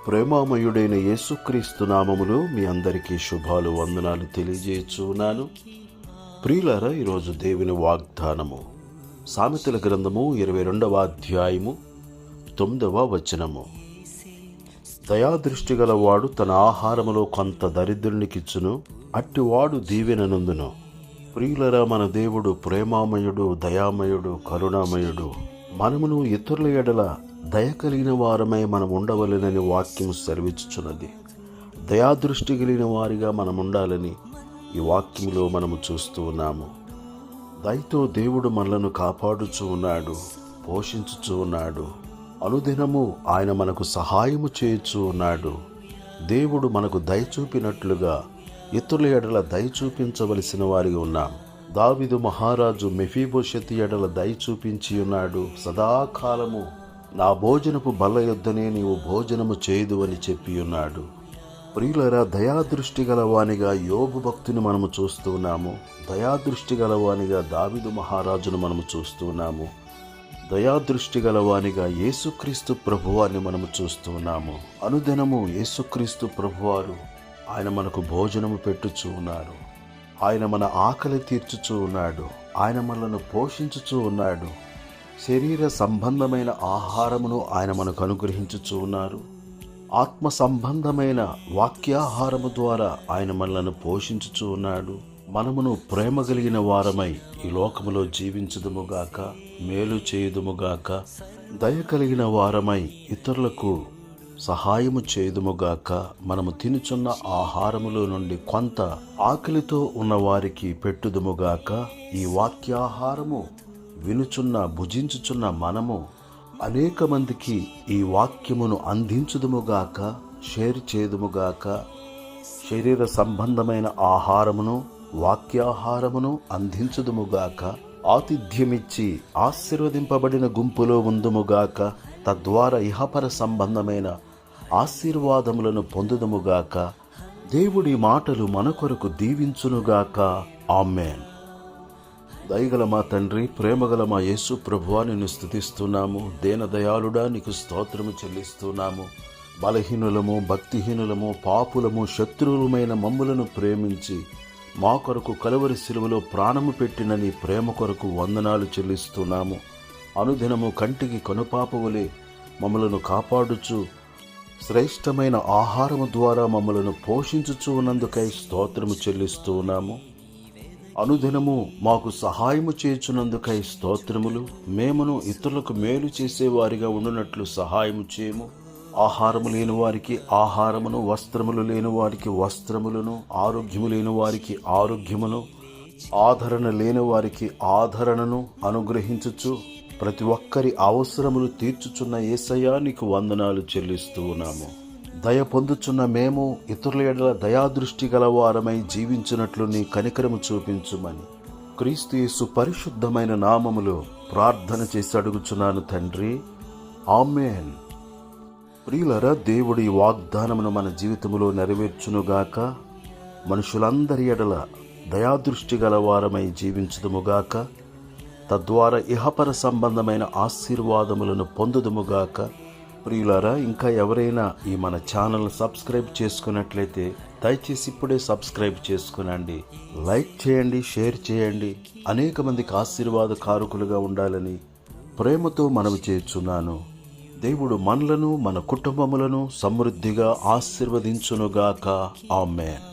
ప్రేమామయుడైన యేసుక్రీస్తు నామములో మీ అందరికీ శుభాలు వందనాలు తెలియజేస్తున్నాను. ప్రియులారా, ఈరోజు దేవుని వాగ్దానము సామెతల గ్రంథము 22వ అధ్యాయము 9వ వచనము. దయాదృష్టి గలవాడు తన ఆహారములో కొంత దరిద్రునికిచ్చును, అట్టివాడు దీవెననందును. ప్రియులరా, మన దేవుడు ప్రేమామయుడు, దయామయుడు, కరుణామయుడు. మనమును ఇతరుల ఎడల దయ కలిగిన వారమై మనం ఉండవలెనని వాక్యం సెలవిచ్చుచున్నది. దయాదృష్టి కలిగిన వారిగా మనం ఉండాలని ఈ వాక్యంలో మనము చూస్తూ ఉన్నాము. దయతో దేవుడు మనలను కాపాడుచూ ఉన్నాడు, పోషించుచూ ఉన్నాడు. అనుదినము ఆయన మనకు సహాయము చేయుచూ ఉన్నాడు. దేవుడు మనకు దయ చూపినట్లుగా ఇతరుల ఎడల దయ చూపించవలసిన వారిగా ఉన్నాం. దావీదు మహారాజు మెఫీబోషెతు ఎడల దయ చూపించి ఉన్నాడు. సదాకాలము నా భోజనపు బల్ల యొద్దనే నీవు భోజనము చేయదు అని చెప్పి ఉన్నాడు. ప్రియులరా, దయాదృష్టి గలవానిగా యోబు భక్తుని మనము చూస్తూ ఉన్నాము. దయాదృష్టి గలవానిగా దావీదు మహారాజును మనము చూస్తూ ఉన్నాము. దయాదృష్టి గలవానిగా యేసుక్రీస్తు ప్రభువాన్ని మనము చూస్తూ ఉన్నాము. అనుదినము యేసుక్రీస్తు ప్రభువారు ఆయన మనకు భోజనము పెట్టుచూ ఉన్నారు. ఆయన మన ఆకలి తీర్చుచూ ఉన్నాడు. ఆయన మనలను పోషించుచూ ఉన్నాడు. శరీర సంబంధమైన ఆహారమును ఆయన మనకు అనుగ్రహించుచూ ఉన్నారు. ఆత్మ సంబంధమైన వాక్యాహారము ద్వారా ఆయన మనలను పోషించుచూ ఉన్నాడు. మనమును ప్రేమ కలిగిన వారమై ఈ లోకములో జీవించుదుముగాక, మేలు చేయుదుముగాక, దయ కలిగిన వారమై ఇతరులకు సహాయము చేయుదుముగాక. మనము తినుచున్న ఆహారములో నుండి కొంత ఆకలితో ఉన్న వారికి పెట్టుదుముగాక. ఈ వాక్యాహారము వినుచున్న భుజించుచున్న మనము అనేక మందికి ఈ వాక్యమును అందించుదుముగాక, షేర్ చేదుముగాక. శరీర సంబంధమైన ఆహారమును వాక్యాహారమును అందించుదుముగాక. ఆతిథ్యమిచ్చి ఆశీర్వదింపబడిన గుంపులో ఉందుముగాక. తద్వారా ఇహపర సంబంధమైన ఆశీర్వాదములను పొందుదుముగాక. దేవుడి మాటలు మన కొరకు దీవించునుగాక. ఆమేన్. దయగల మా తండ్రి, ప్రేమగల మా యేసు ప్రభువా, నిన్ను స్తుతిస్తున్నాము. దీనదయాళుడా, నీకు స్తోత్రము చెల్లిస్తున్నాము. బలహీనులము, భక్తిహీనులము, పాపులము, శత్రువులమైన మమ్ములను ప్రేమించి మా కొరకు కలువరి శిలువలో ప్రాణము పెట్టిన నీ ప్రేమ కొరకు వందనాలు చెల్లిస్తున్నాము. అనుదినము కంటికి కనుపాపవలే మమ్మలను కాపాడుచు శ్రేష్టమైన ఆహారము ద్వారా మమ్మలను పోషించుచూ ఉన్నందుకై స్తోత్రము చెల్లిస్తూ ఉన్నాము. అనుదినము మాకు సహాయము చేయుచున్నందుకై స్తోత్రములు. మేమును ఇతరులకు మేలు చేసేవారిగా ఉండునట్లు సహాయము చేయము. ఆహారము లేని వారికి ఆహారమును, వస్త్రములు లేని వారికి వస్త్రములను, ఆరోగ్యము లేని వారికి ఆరోగ్యమును, ఆదరణ లేని వారికి ఆదరణను అనుగ్రహించుచు ప్రతి ఒక్కరి అవసరములు తీర్చుచున్న యేసయ్యా, నీకు వందనాలు చెల్లిస్తూ ఉన్నాము. దయ పొందుచున్న మేము ఇతరుల ఎడల దయాదృష్టి గలవారమై జీవించినట్లు నీ కనికరము చూపించుమని క్రీస్తు యేసు పరిశుద్ధమైన నామములో ప్రార్థన చేసి అడుగుచున్నాను తండ్రి. ఆమేన్. ప్రియులరా, దేవుడి వాగ్దానమును మన జీవితంలో నెరవేర్చునుగాక. మనుషులందరి ఎడల దయాదృష్టి గలవారమై జీవించుదుముగాక. తద్వారా ఇహపర సంబంధమైన ఆశీర్వాదములను పొందుదుముగాక. ప్రియులారా, ఇంకా ఎవరైనా ఈ మన ఛానల్ సబ్స్క్రైబ్ చేసుకున్నట్లయితే దయచేసి ఇప్పుడే సబ్స్క్రైబ్ చేసుకునండి. లైక్ చేయండి, షేర్ చేయండి. అనేక మందికి ఆశీర్వాద కారకులుగా ఉండాలని ప్రేమతో మనవి చేస్తున్నాను. దేవుడు మనలను, మన కుటుంబములను సమృద్ధిగా ఆశీర్వదించునుగాక. ఆమేన్.